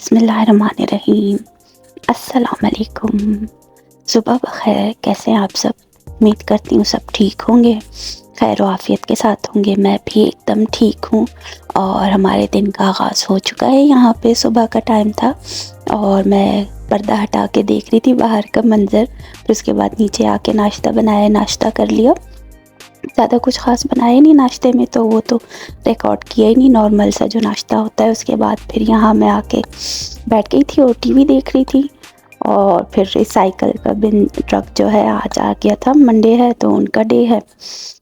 बिस्मिल्लाहिर्रहमानिर्रहीम। अस्सलाम वालेकुम। सुबह बख़ैर। कैसे हैं आप सब? उम्मीद करती हूँ सब ठीक होंगे, खैर आफ़ियत के साथ होंगे। मैं भी एकदम ठीक हूँ और हमारे दिन का आगाज़ हो चुका है। यहाँ पे सुबह का टाइम था और मैं पर्दा हटा के देख रही थी बाहर का मंज़र। फिर उसके बाद नीचे आके नाश्ता बनाया, नाश्ता कर लिया। ज़्यादा कुछ ख़ास बनाया नहीं नाश्ते में, तो वो तो रिकॉर्ड किया ही नहीं, नॉर्मल सा जो नाश्ता होता है। उसके बाद फिर यहाँ मैं आके बैठ गई थी और टीवी देख रही थी। और फिर रिसाइकल का बिन ट्रक जो है आज आ गया था। मंडे है तो उनका डे है।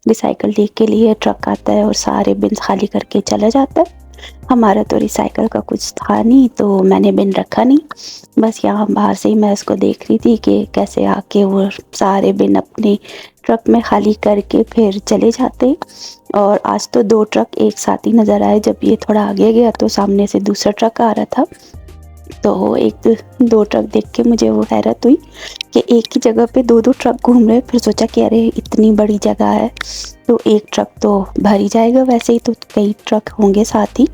रिसाइकल डे के लिए ट्रक आता है और सारे बिन खाली करके चला जाता है। हमारा तो रिसाइकल का कुछ था नहीं तो मैंने बिन रखा नहीं, बस यहाँ बाहर से ही मैं इसको देख रही थी कि कैसे आके वो सारे बिन अपने ट्रक में खाली करके फिर चले जाते। और आज तो 2 ट्रक एक साथ ही नज़र आए। जब ये थोड़ा आगे गया तो सामने से दूसरा ट्रक आ रहा था, तो 1-2 ट्रक देख के मुझे वो हैरत हुई कि एक ही जगह पे 2-2 ट्रक घूम रहे। फिर सोचा कि अरे इतनी बड़ी जगह है तो एक ट्रक तो भर ही जाएगा, वैसे ही तो कई ट्रक होंगे साथ ही,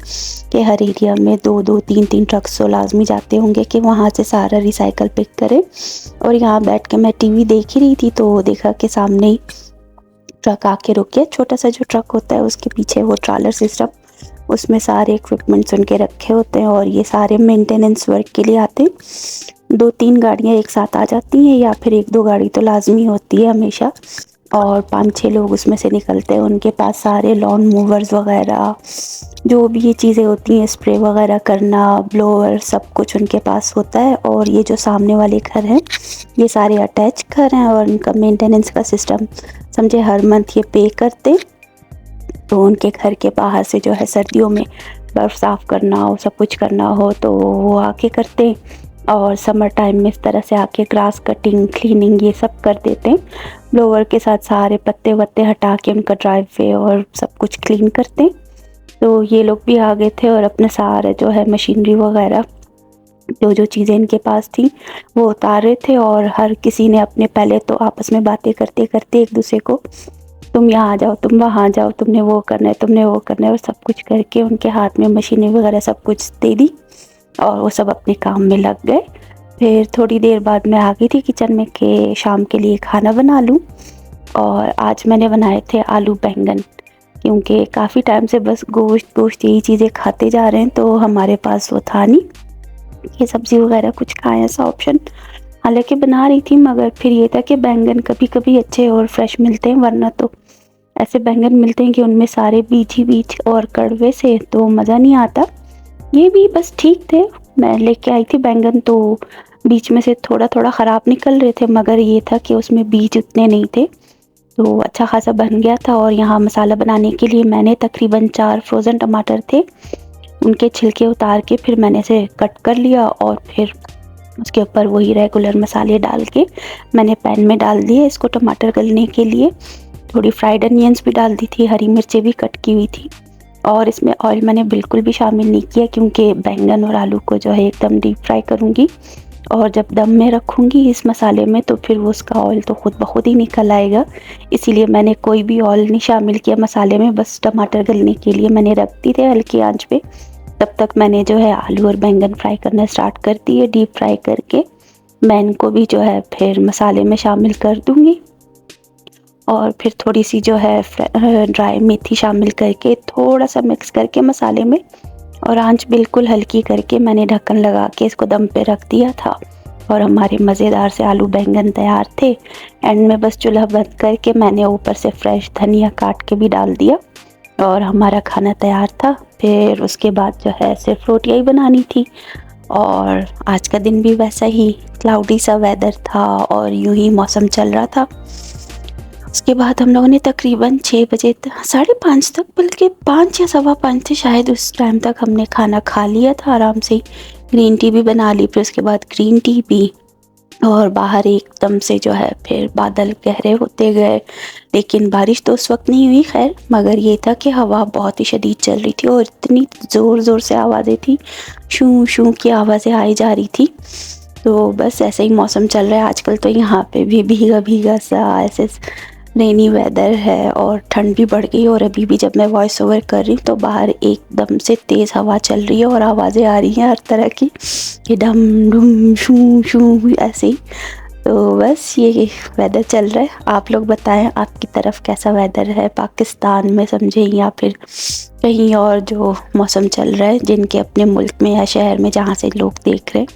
कि हर एरिया में 2-2 3-3 ट्रक तो लाजमी जाते होंगे कि वहाँ से सारा रिसाइकल पिक करें। और यहाँ बैठ के मैं टीवी देख ही रही थी तो देखा कि सामने ही ट्रक आके रुक गया। छोटा सा जो ट्रक होता है उसके पीछे वो ट्रॉलर सिस्टम, उसमें सारे इक्विपमेंट्स उनके रखे होते हैं और ये सारे मेंटेनेंस वर्क के लिए आते हैं। 2-3 गाड़ियाँ एक साथ आ जाती हैं या फिर 1-2 गाड़ी तो लाजमी होती है हमेशा, और 5-6 लोग उसमें से निकलते हैं। उनके पास सारे लॉन मूवर्स वगैरह जो भी ये चीज़ें होती हैं, स्प्रे वगैरह करना, ब्लोअर, सब कुछ उनके पास होता है। और ये जो सामने वाले घर हैं ये सारे अटैच घर हैं और उनका मेंटेनेंस का सिस्टम समझे हर मंथ ये पे करते। तो उनके घर के बाहर से जो है सर्दियों में बर्फ़ साफ़ करना हो, सब कुछ करना हो तो वो आके करते हैं। और समर टाइम में इस तरह से आके ग्रास कटिंग, क्लीनिंग ये सब कर देते हैं। ब्लोअर के साथ सारे पत्ते वत्ते हटा के उनका ड्राइववे और सब कुछ क्लीन करते हैं। तो ये लोग भी आ गए थे और अपने सारे जो है मशीनरी वगैरह जो चीज़ें इनके पास थी वो उतार रहे थे। और हर किसी ने अपने पहले तो आपस में बातें करते करते एक दूसरे को, तुम यहाँ आ जाओ, तुम वहाँ जाओ, तुमने वो करना है, तुमने वो करना है, और सब कुछ करके उनके हाथ में मशीनें वगैरह सब कुछ दे दी और वो सब अपने काम में लग गए। फिर थोड़ी देर बाद मैं आ गई थी किचन में कि शाम के लिए खाना बना लूँ। और आज मैंने बनाए थे आलू बैंगन, क्योंकि काफ़ी टाइम से बस गोश्त यही चीज़ें खाते जा रहे हैं तो हमारे पास वो था नहीं कि सब्ज़ी वगैरह कुछ खाएँ ऐसा ऑप्शन। हालांकि बना रही थी मगर फिर ये था कि बैंगन कभी कभी अच्छे और फ्रेश मिलते हैं, वरना तो ऐसे बैंगन मिलते हैं कि उनमें सारे बीज ही बीज और कड़वे से, तो मज़ा नहीं आता। ये भी बस ठीक थे। मैं लेके आई थी बैंगन तो बीच में से थोड़ा थोड़ा ख़राब निकल रहे थे, मगर ये था कि उसमें बीज उतने नहीं थे तो अच्छा खासा बन गया था। और यहाँ मसाला बनाने के लिए मैंने तकरीबन 4 फ्रोज़न टमाटर थे, उनके छिलके उतार के फिर मैंने इसे कट कर लिया और फिर उसके ऊपर वही रेगुलर मसाले डाल के मैंने पैन में डाल दिए इसको टमाटर गलने के लिए। थोड़ी फ्राइड अनियंस भी डाल दी थी, हरी मिर्चें भी कट की हुई थी। और इसमें ऑयल मैंने बिल्कुल भी शामिल नहीं किया क्योंकि बैंगन और आलू को जो है एकदम डीप फ्राई करूँगी और जब दम में रखूँगी इस मसाले में तो फिर वो उसका ऑयल तो खुद ब खुद ही निकल आएगा। इसीलिए मैंने कोई भी ऑयल नहीं शामिल किया मसाले में, बस टमाटर गलने के लिए मैंने रख दी थे हल्की आंच पे। तब तक मैंने जो है आलू और बैंगन फ्राई करना स्टार्ट कर दिए। डीप फ्राई करके मैं इनको भी जो है फिर मसाले में शामिल कर दूँगी और फिर थोड़ी सी जो है ड्राई मेथी शामिल करके थोड़ा सा मिक्स करके मसाले में, और आंच बिल्कुल हल्की करके मैंने ढक्कन लगा के इसको दम पे रख दिया था। और हमारे मज़ेदार से आलू बैंगन तैयार थे। एंड में बस चूल्हा बंद करके मैंने ऊपर से फ्रेश धनिया काट के भी डाल दिया और हमारा खाना तैयार था। फिर उसके बाद जो है सिर्फ रोटियाँ ही बनानी थी। और आज का दिन भी वैसा ही क्लाउडी सा वेदर था और यूं ही मौसम चल रहा था। उसके बाद हम लोगों ने तकरीबन 6 बजे 5:30 तक, बल्कि 5 या सवा 5 थे शायद, उस टाइम तक हमने खाना खा लिया था आराम से। ग्रीन टी भी बना ली, फिर उसके बाद ग्रीन टी पी और बाहर एकदम से जो है फिर बादल गहरे होते गए, लेकिन बारिश तो उस वक्त नहीं हुई खैर। मगर ये था कि हवा बहुत ही शदीद चल रही थी और इतनी ज़ोर ज़ोर से आवाज़ें थी, शू शू की आवाज़ें आई जा रही थी। तो बस ऐसे ही मौसम चल रहा है आजकल तो यहाँ पे भी भीगा भीगा सा, ऐसे रेनी वेदर है और ठंड भी बढ़ गई। और अभी भी जब मैं वॉइस ओवर कर रही हूँ तो बाहर एकदम से तेज़ हवा चल रही है और आवाज़ें आ रही हैं हर तरह की, कि डम डुम शू शू ऐसे ही। तो बस ये वेदर चल रहा है। आप लोग बताएं आपकी तरफ कैसा वेदर है, पाकिस्तान में समझे या फिर कहीं और जो मौसम चल रहा है जिनके अपने मुल्क में या शहर में जहाँ से लोग देख रहे हैं।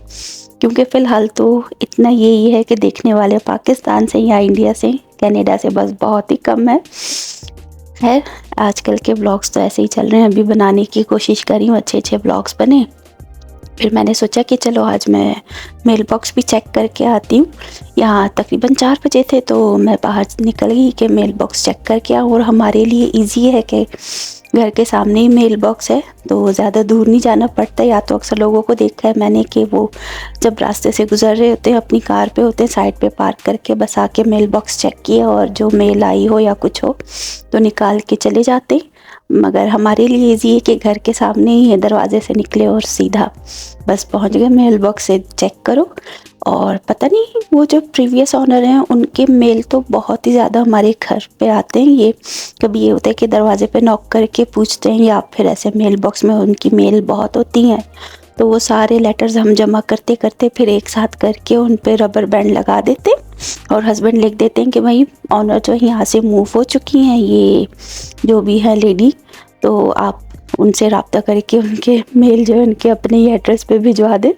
क्योंकि फ़िलहाल तो इतना यही है कि देखने वाले पाकिस्तान से या इंडिया से, कनाडा से बस बहुत ही कम है। खैर, आजकल के ब्लॉग्स तो ऐसे ही चल रहे हैं। अभी बनाने की कोशिश कर रही हूँ अच्छे अच्छे ब्लॉग्स बने। फिर मैंने सोचा कि चलो आज मैं मेल बॉक्स भी चेक करके आती हूँ। यहाँ तकरीबन 4 बजे थे तो मैं बाहर निकल गई कि मेल बॉक्स चेक करके आऊँ। और हमारे लिए इजी है कि घर के सामने ही मेल बॉक्स है तो ज़्यादा दूर नहीं जाना पड़ता। या तो अक्सर लोगों को देखा है मैंने कि वो जब रास्ते से गुजर रहे होते हैं, अपनी कार पे होते हैं, साइड पे पार्क करके बस आके मेल बॉक्स चेक किया और जो मेल आई हो या कुछ हो तो निकाल के चले जाते। मगर हमारे लिए ईज़ी है कि घर के सामने ही है, दरवाजे से निकले और सीधा बस पहुंच गए, मेल बॉक्स से चेक करो। और पता नहीं वो जो प्रीवियस ऑनर हैं उनके मेल तो बहुत ही ज़्यादा हमारे घर पे आते हैं। ये कभी ये होता है कि दरवाजे पे नॉक करके पूछते हैं या फिर ऐसे मेल बॉक्स में उनकी मेल बहुत होती हैं तो वो सारे लेटर्स हम जमा करते करते फिर एक साथ करके उन पे रबर बैंड लगा देते और हस्बैंड लिख देते हैं कि भाई ऑनर जो है यहाँ से मूव हो चुकी हैं, ये जो भी है लेडी, तो आप उनसे रब्ता करके उनके मेल जो है उनके अपने ही एड्रेस पे भिजवा दें।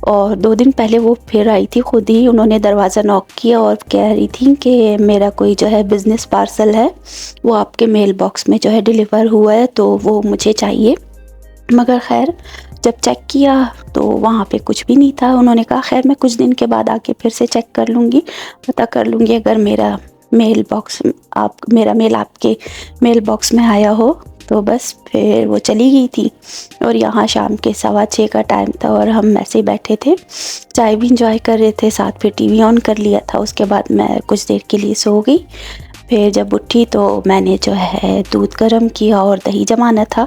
और 2 दिन पहले वो फिर आई थी, खुद ही उन्होंने दरवाज़ा नॉक किया और कह रही थी कि मेरा कोई जो है बिज़नेस पार्सल है वो आपके मेल बॉक्स में जो है डिलीवर हुआ है तो वो मुझे चाहिए। मगर खैर जब चेक किया तो वहाँ पे कुछ भी नहीं था। उन्होंने कहा खैर मैं कुछ दिन के बाद आके फिर से चेक कर लूँगी, पता कर लूँगी अगर मेरा मेल आपके मेल बॉक्स में आया हो तो बस। फिर वो चली गई थी और यहाँ शाम के 6:15 का टाइम था और हम ऐसे ही बैठे थे, चाय भी इंजॉय कर रहे थे, साथ फिर टीवी ऑन कर लिया था। उसके बाद मैं कुछ देर के लिए सो गई। फिर जब उठी तो मैंने जो है दूध गर्म किया और दही जमाना था।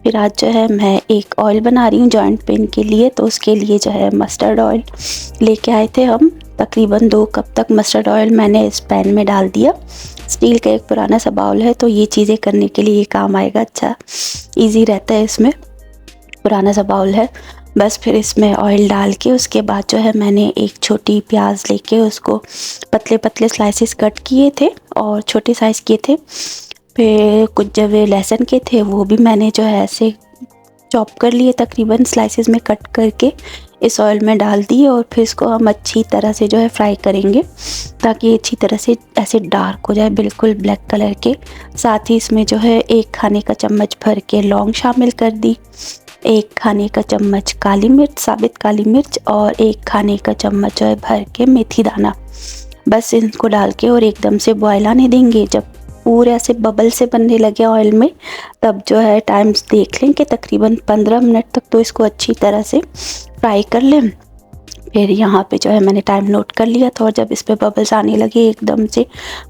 फिर आज जो है मैं एक ऑयल बना रही हूँ जॉइंट पेन के लिए, तो उसके लिए जो है मस्टर्ड ऑयल लेके आए थे हम। तकरीबन 2 कप तक मस्टर्ड ऑयल मैंने इस पैन में डाल दिया। स्टील का एक पुराना सा बाउल है तो ये चीज़ें करने के लिए ये काम आएगा, अच्छा इजी रहता है इसमें, पुराना सा बाउल है। बस फिर इसमें ऑयल डाल के उसके बाद जो है मैंने एक छोटी प्याज लेके उसको पतले पतले स्लाइसेस कट किए थे और छोटे साइज़ किए थे। फिर कुछ जब लहसुन के थे वो भी मैंने जो है ऐसे चॉप कर लिए, तकरीबन स्लाइसेस में कट करके इस ऑयल में डाल दिए। और फिर इसको हम अच्छी तरह से जो है फ्राई करेंगे ताकि अच्छी तरह से ऐसे डार्क हो जाए, बिल्कुल ब्लैक कलर के। साथ ही इसमें जो है 1 खाने का चम्मच भर के लौंग शामिल कर दी, 1 खाने का चम्मच काली मिर्च, साबित काली मिर्च और 1 खाने का चम्मच जो है भर के मेथी दाना। बस इनको डाल के और एकदम से बॉयल आने देंगे। जब पूरे ऐसे बबल से बनने लगे ऑयल में तब जो है टाइम्स देख लें कि तकरीबन 15 मिनट तक तो इसको अच्छी तरह से फ्राई कर लें। फिर यहाँ पे जो है मैंने टाइम नोट कर लिया था और जब इस पे बबल्स आने लगे एकदम से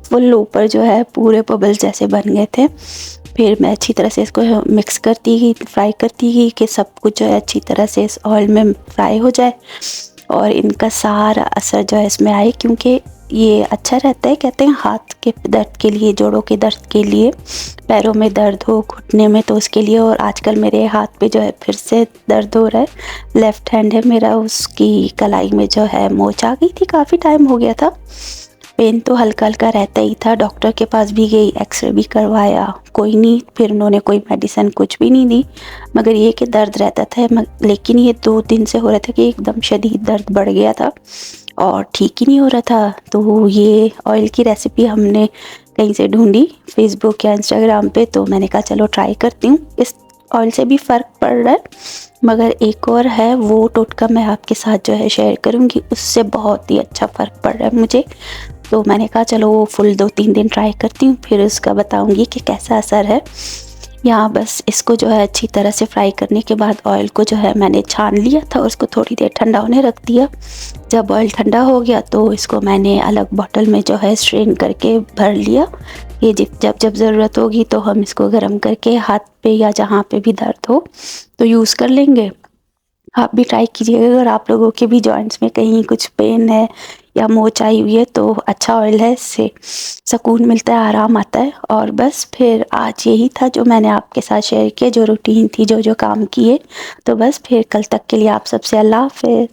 फुल ऊपर जो है पूरे बबल्स जैसे बन गए थे, फिर मैं अच्छी तरह से इसको मिक्स करती गई, फ्राई करती गई कि सब कुछ जो है अच्छी तरह से इस ऑयल में फ्राई हो जाए और इनका सारा असर जो है इसमें आए। क्योंकि ये अच्छा रहता है, कहते हैं हाथ के दर्द के लिए, जोड़ों के दर्द के लिए, पैरों में दर्द हो, घुटने में, तो उसके लिए। और आजकल मेरे हाथ पे जो है फिर से दर्द हो रहा है, लेफ़्ट हैंड है मेरा, उसकी कलाई में जो है मोच आ गई थी, काफ़ी टाइम हो गया था। पेन तो हल्का हल्का रहता ही था, डॉक्टर के पास भी गई, एक्सरे भी करवाया, कोई नहीं, फिर उन्होंने कोई मेडिसिन कुछ भी नहीं दी, मगर ये कि दर्द रहता था। लेकिन ये 2 दिन से हो रहा था कि एकदम शदीद दर्द बढ़ गया था और ठीक ही नहीं हो रहा था। तो ये ऑयल की रेसिपी हमने कहीं से ढूंढी, फेसबुक या इंस्टाग्राम पे, तो मैंने कहा चलो ट्राई करती हूँ। इस ऑयल से भी फ़र्क पड़ रहा है, मगर एक और है वो टोटका मैं आपके साथ जो है शेयर करूँगी, उससे बहुत ही अच्छा फ़र्क पड़ रहा है मुझे। तो मैंने कहा चलो वो फुल 2-3 दिन ट्राई करती हूँ, फिर उसका बताऊँगी कि कैसा असर है। यहाँ बस इसको जो है अच्छी तरह से फ्राई करने के बाद ऑयल को जो है मैंने छान लिया था और उसको थोड़ी देर ठंडा होने रख दिया। जब ऑयल ठंडा हो गया तो इसको मैंने अलग बॉटल में जो है स्ट्रेन करके भर लिया। ये जब जब ज़रूरत होगी तो हम इसको गर्म करके हाथ पे या जहाँ पे भी दर्द हो तो यूज़ कर लेंगे। आप भी ट्राई कीजिएगा अगर आप लोगों के भी जॉइंट्स में कहीं कुछ पेन है या मोच आई हुई है तो अच्छा ऑयल है, इससे सुकून मिलता है, आराम आता है। और बस फिर आज यही था जो मैंने आपके साथ शेयर किया, जो रूटीन थी, जो जो काम किए। तो बस फिर कल तक के लिए आप सबसे अल्लाह हाफ़िज़।